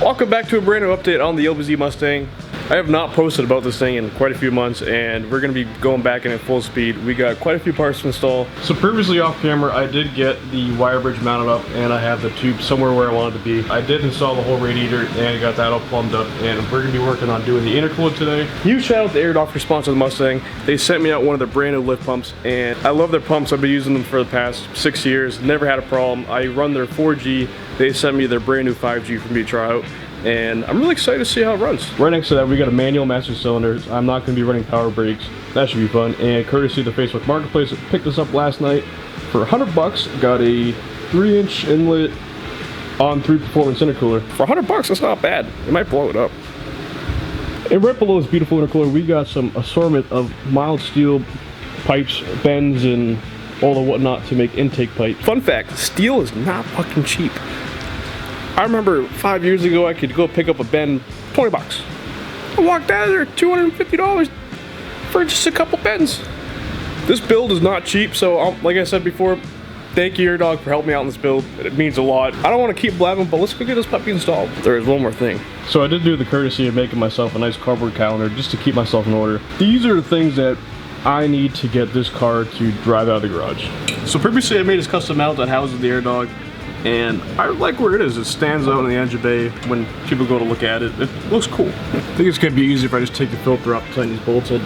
Welcome back to a brand new update on the LBZ Mustang. I have not posted about this thing in quite a few months, and we're going to be going back in at full speed. We got quite a few parts to install. So previously off camera, I did get the wire bridge mounted up, and I have the tube somewhere where I wanted to be. I did install the whole radiator, and got that all plumbed up, and we're going to be working on doing the intercooler today. Huge shout out to Air Dock for sponsoring the Mustang. They sent me out one of their brand new lift pumps, and I love their pumps. I've been using them for the past 6 years. Never had a problem. I run their 4G. They sent me their brand new 5G for me to try out, and I'm really excited to see how it runs. Right next to that, we got a manual master cylinder. I'm not going to be running power brakes. That should be fun. And courtesy of the Facebook Marketplace, I picked this up last night for 100 bucks. Got a 3-inch inlet on 3 performance intercooler. For 100 bucks, that's not bad. It might blow it up. And right below this beautiful intercooler, we got some assortment of mild steel pipes, bends, and all the whatnot to make intake pipe. Fun fact, steel is not fucking cheap. I remember 5 years ago, I could go pick up a bend, 20 bucks. I walked out of there, $250 for just a couple bends. This build is not cheap, so like I said before, thank you, Air Dog, for helping me out in this build. It means a lot. I don't want to keep blabbing, but let's go get this puppy installed. There is one more thing. So I did do the courtesy of making myself a nice cardboard calendar just to keep myself in order. These are the things that I need to get this car to drive out of the garage. So previously I made this custom mount that houses the Air Dog, and I like where it is. It stands out in the engine bay when people go to look at it. It looks cool. I think it's gonna be easier if I just take the filter off, tighten these bolts. I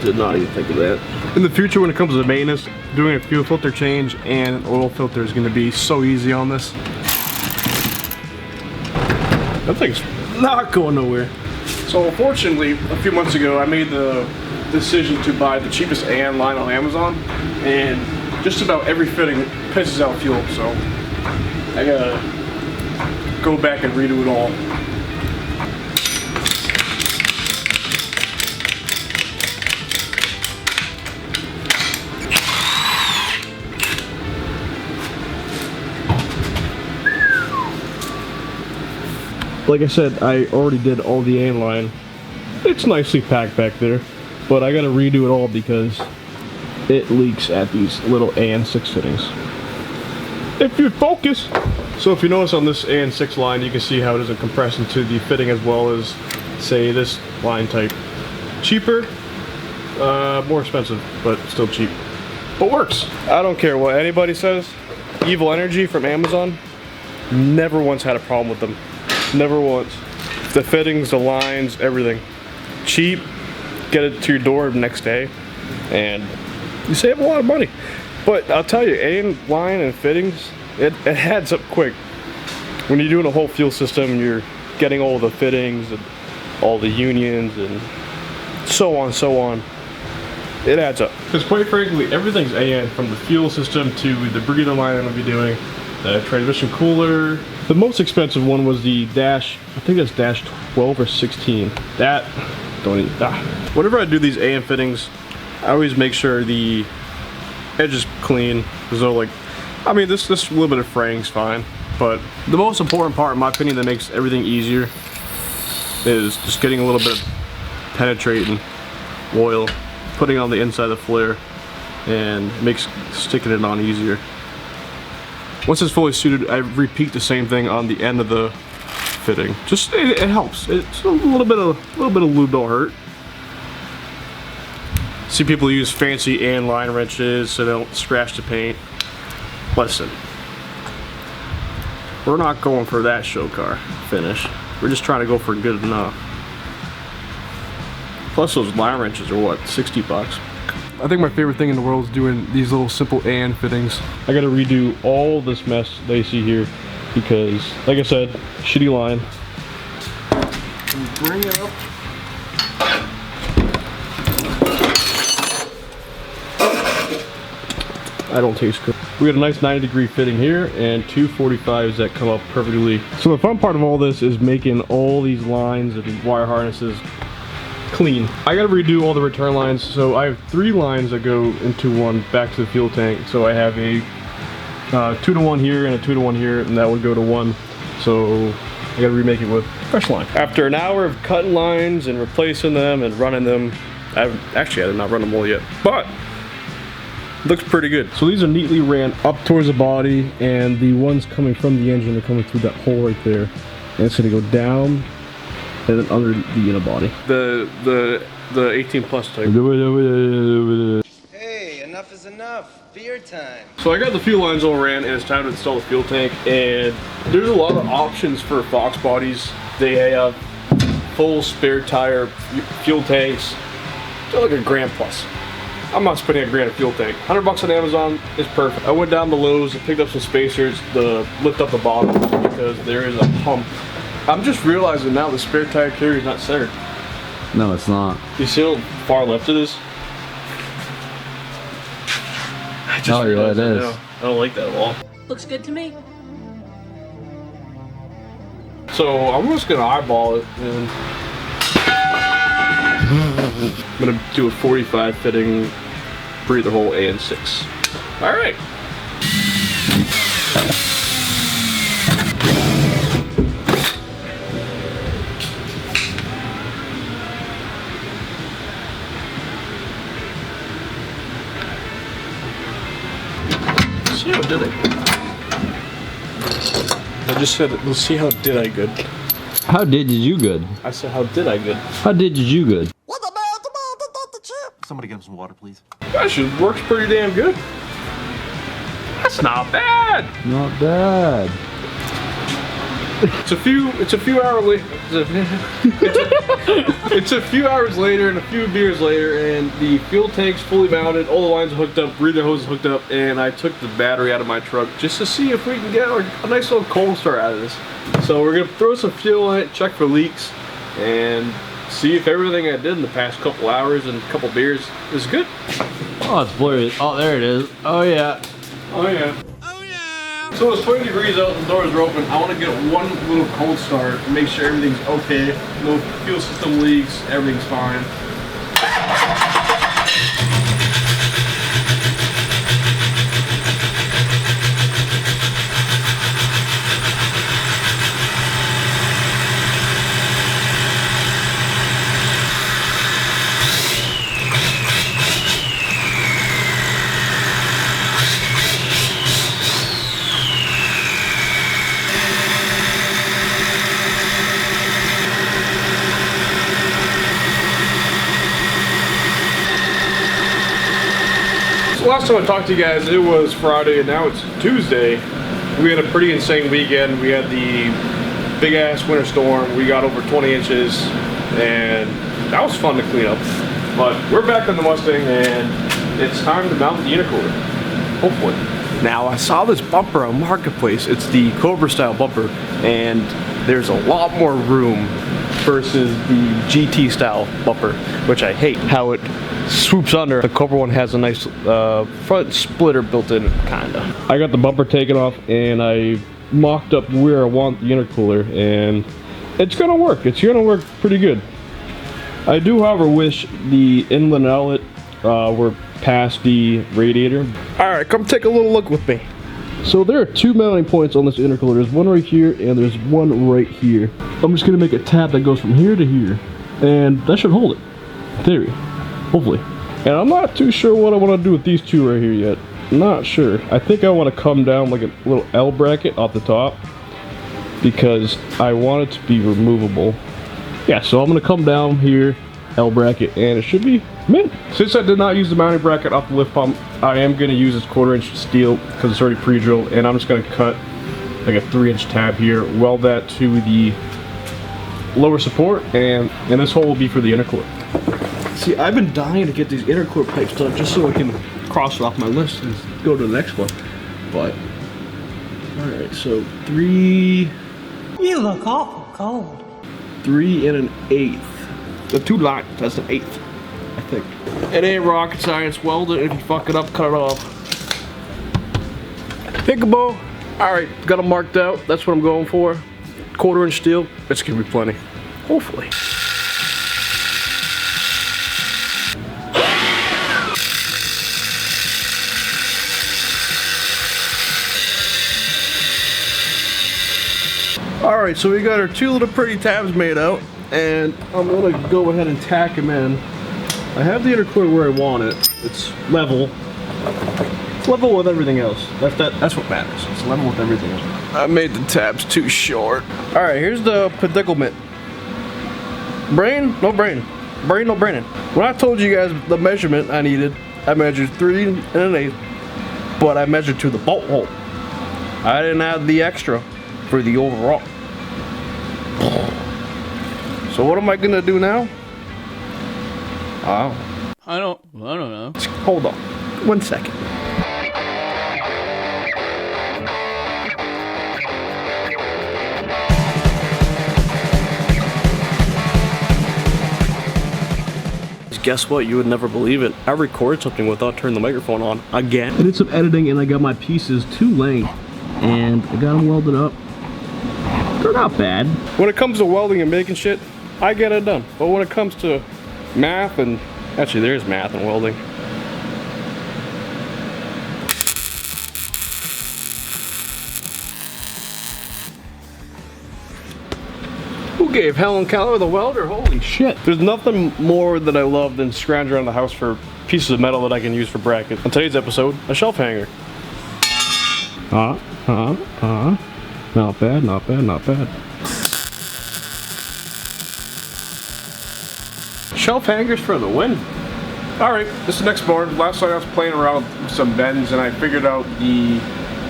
did not even think of that. In the future, when it comes to maintenance, doing a fuel filter change and an oil filter is gonna be so easy on this. That thing's not going nowhere. So unfortunately, a few months ago, I made the decision to buy the cheapest AN line on Amazon, and just about every fitting pisses out fuel, so I gotta go back and redo it all. Like I said, I already did all the AN line. It's nicely packed back there, but I gotta redo it all because it leaks at these little AN6 fittings. If you focus! So if you notice on this AN6 line, you can see how it doesn't compress into the fitting as well as, say, this line type. Cheaper, more expensive, but still cheap. But works. I don't care what anybody says. Evil Energy from Amazon, never once had a problem with them. Never once. The fittings, the lines, everything. Cheap, get it to your door the next day, and you save a lot of money. But I'll tell you, AN line and fittings, it adds up quick. When you're doing a whole fuel system, you're getting all the fittings and all the unions and so on. It adds up. Because quite frankly, everything's AN, from the fuel system to the breather line I'm going to be doing, the transmission cooler. The most expensive one was the dash, I think that's dash 12 or 16. That, don't even, Whenever I do these AN fittings, I always make sure the edge is clean. There's no like, I mean, this little bit of fraying's fine, but the most important part, in my opinion, that makes everything easier is just getting a little bit of penetrating oil, putting it on the inside of the flare, and makes sticking it on easier. Once it's fully suited, I repeat the same thing on the end of the fitting. Just it helps. It's a little bit of lube don't hurt. See people use fancy AN line wrenches so they don't scratch the paint. Listen, we're not going for that show car finish. We're just trying to go for good enough. Plus those line wrenches are what, 60 bucks? I think my favorite thing in the world is doing these little simple AN fittings. I gotta redo all this mess that you see here because, like I said, shitty line. Bring it up. I don't taste good. We got a nice 90-degree fitting here and 2 45s that come up perfectly. So the fun part of all this is making all these lines and wire harnesses clean. I gotta redo all the return lines. So I have 3 lines that go into one back to the fuel tank. So I have a 2-to-1 here and a 2-to-1 here, and that would go to 1. So I gotta remake it with fresh line. After an hour of cutting lines and replacing them and running them, I did not run them all yet, but looks pretty good. So these are neatly ran up towards the body, and the ones coming from the engine are coming through that hole right there. and it's gonna go down and then under the unibody. The 18 plus type. Hey, enough is enough. Beer time. So I got the fuel lines all ran and it's time to install the fuel tank, and there's a lot of options for Fox bodies. They have full spare tire fuel tanks. They're like $1,000 plus. I'm not spending $1,000 on a fuel tank. $100 on Amazon is perfect. I went down to Lowe's and picked up some spacers to lift up the bottom because there is a hump. I'm just realizing now the spare tire carrier is not centered. No, it's not. You see how far left it is? Oh, yeah, it is. I don't like that at all. Looks good to me. So I'm just gonna eyeball it, and I'm gonna do a 45 fitting breather hole and 6. All right. See how did I? I just said, let's see how did I good. How did you good? I said, how did I good? How did you good? Somebody get him some water, please. Gosh, it works pretty damn good. That's not bad. Not bad. It's a few hours later. It's a few hours later and a few beers later, and the fuel tank's fully mounted. All the lines are hooked up, breather hose is hooked up, and I took the battery out of my truck just to see if we can get a nice little cold start out of this. So we're gonna throw some fuel in it, check for leaks, and see if everything I did in the past couple hours and a couple beers is good. Oh, it's blurry. Oh, there it is. Oh, yeah. Oh yeah. So it's 20 degrees out, the doors are open. I want to get one little cold start and make sure everything's okay. No fuel system leaks, everything's fine. Last time I talked to you guys, it was Friday, and now it's Tuesday. We had a pretty insane weekend. We had the big ass winter storm. We got over 20 inches, and that was fun to clean up. But we're back on the Mustang, and it's time to mount the intercooler, hopefully. Now, I saw this bumper on Marketplace. It's the Cobra style bumper, and there's a lot more room versus the GT style bumper, which I hate how it swoops under. The Cobra one has a nice front splitter built in, kinda. I got the bumper taken off and I mocked up where I want the intercooler, and it's gonna work. It's gonna work pretty good. I do, however, wish the inlet outlet were past the radiator. All right, come take a little look with me. So there are two mounting points on this intercooler. There's one right here and there's one right here. I'm just gonna make a tab that goes from here to here, and that should hold it, in theory. Hopefully. And I'm not too sure what I want to do with these two right here yet. Not sure. I think I want to come down like a little L bracket off the top because I want it to be removable. Yeah, so I'm going to come down here, L bracket, and it should be mint. Since I did not use the mounting bracket off the lift pump, I am going to use this 1/4 inch steel because it's already pre-drilled, and I'm just going to cut like a 3-inch tab here, weld that to the lower support, and this hole will be for the intercooler. See, I've been dying to get these intercooler pipes done just so I can cross it off my list and go to the next one. But, alright, so 3... You look awful cold. 3 1/8. The 2 lines, that's an 1/8, I think. It ain't rocket science, weld it. If you fuck it up, cut it off. Pickable. Alright, got them marked out. That's what I'm going for. 1/4 inch steel. It's gonna be plenty. Hopefully. Alright, so we got our 2 little pretty tabs made out, and I'm gonna go ahead and tack them in. I have the intercooler where I want it. It's level. level with everything else. That's what matters. It's level with everything else. I made the tabs too short. All right, here's the predicament. Brain, no brain. Brain, no braining. When I told you guys the measurement I needed, I measured 3 1/8, but I measured to the bolt hole. I didn't add the extra for the overall. So what am I gonna do now? I don't know. Hold on, 1 second. Guess what? You would never believe it. I record something without turning the microphone on again. I did some editing and I got my pieces to length and I got them welded up. They're not bad. When it comes to welding and making shit, I get it done. But when it comes to math and actually there's math and welding. Who gave Helen Keller the welder? Holy shit. There's nothing more that I love than scrounging around the house for pieces of metal that I can use for brackets. On today's episode, a shelf hanger. Not bad, not bad, not bad. Shelf hangers for the win. Alright, this is the next board. Last night I was playing around with some bends and I figured out the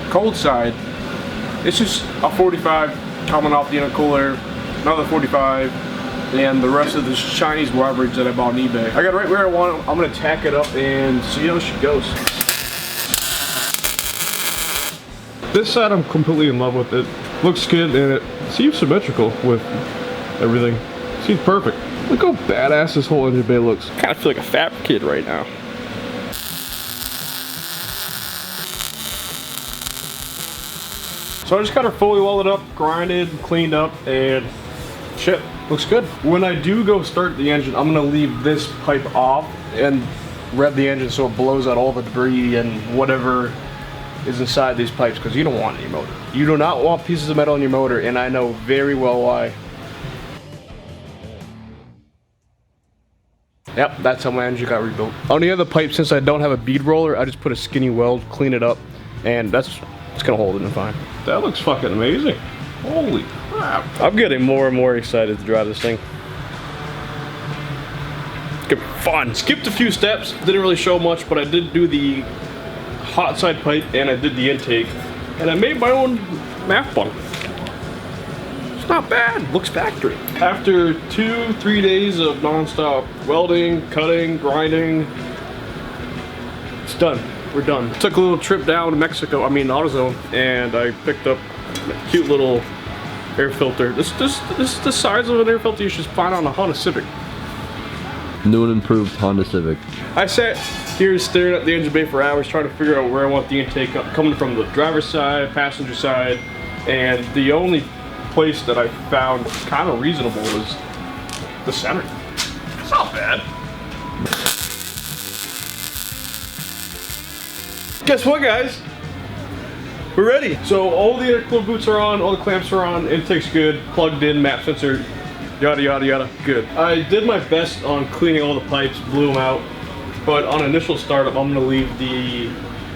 cold side. It's just a 45 coming off the intercooler, another 45, and the rest of this Chinese wire bridge that I bought on eBay. I got it right where I want it. I'm gonna tack it up and see how she goes. This side I'm completely in love with. It looks good and it seems symmetrical with everything. Seems perfect. Look how badass this whole engine bay looks. I kind of feel like a fat kid right now. So I just got her fully welded up, grinded, cleaned up, and shit, looks good. When I do go start the engine, I'm gonna leave this pipe off and rev the engine so it blows out all the debris and whatever is inside these pipes, because you don't want it in your motor. You do not want pieces of metal in your motor, and I know very well why. Yep, that's how my engine got rebuilt. On the other pipe, since I don't have a bead roller, I just put a skinny weld, clean it up, and it's gonna hold it in fine. That looks fucking amazing. Holy crap. I'm getting more and more excited to drive this thing. It's gonna be fun. Skipped a few steps, didn't really show much, but I did do the hot side pipe and I did the intake. And I made my own math bunk. It's not bad, looks factory. After 2-3 days of non-stop welding, cutting, grinding, it's done. We're done. Took a little trip down to Mexico, AutoZone, and I picked up a cute little air filter. This is the size of an air filter you should find on a Honda Civic. New and improved Honda Civic. I sat here staring at the engine bay for hours trying to figure out where I want the intake coming from, the driver's side, passenger side, and the only place that I found kind of reasonable was the center. It's not bad. Guess what, guys? We're ready. So all the intercooler boots are on, all the clamps are on, intake's good, plugged in, map sensor, yada yada yada, good. I did my best on cleaning all the pipes, blew them out, but on initial startup I'm gonna leave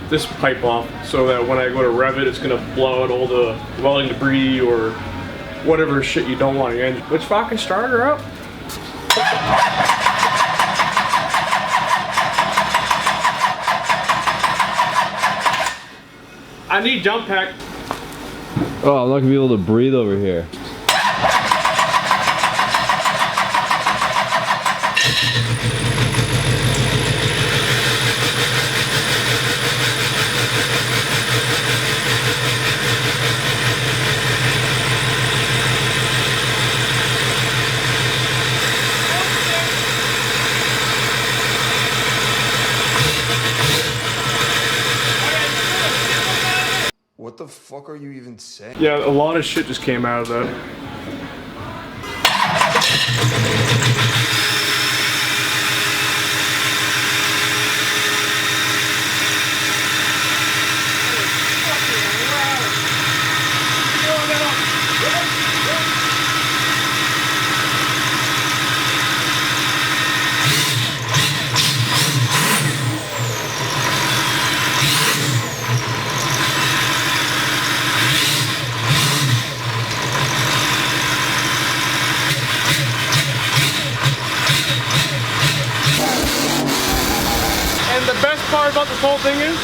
this pipe off so that when I go to rev it, it's gonna blow out all the welding debris or whatever shit you don't want in your engine. Let's fucking start her up. I need jump pack. Oh, I'm not gonna be able to breathe over here. What the fuck are you even saying? Yeah, a lot of shit just came out of that. part about this whole thing is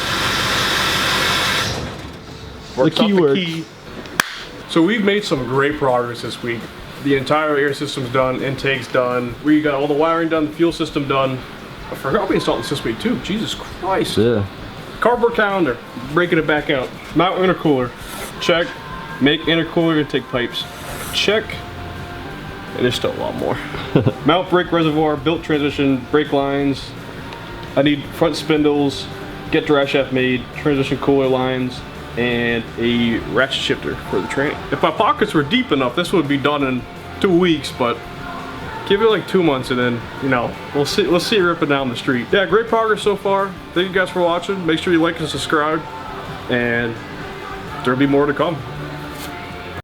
The keyword. key. So we've made some great progress this week. The entire air system's done, intake's done. We got all the wiring done, the fuel system done. I forgot we installed the system too. Jesus Christ. Yeah. Cardboard calendar, breaking it back out. Mount intercooler, check. Make intercooler intake pipes, check. And there's still a lot more. Mount brake reservoir, built transmission, brake lines. I need front spindles, get drive shaft made, transmission cooler lines, and a ratchet shifter for the training. If my pockets were deep enough, this would be done in 2 weeks, but give it like 2 months and then, you know, we'll see it ripping down the street. Yeah, great progress so far. Thank you guys for watching. Make sure you like and subscribe, and there'll be more to come.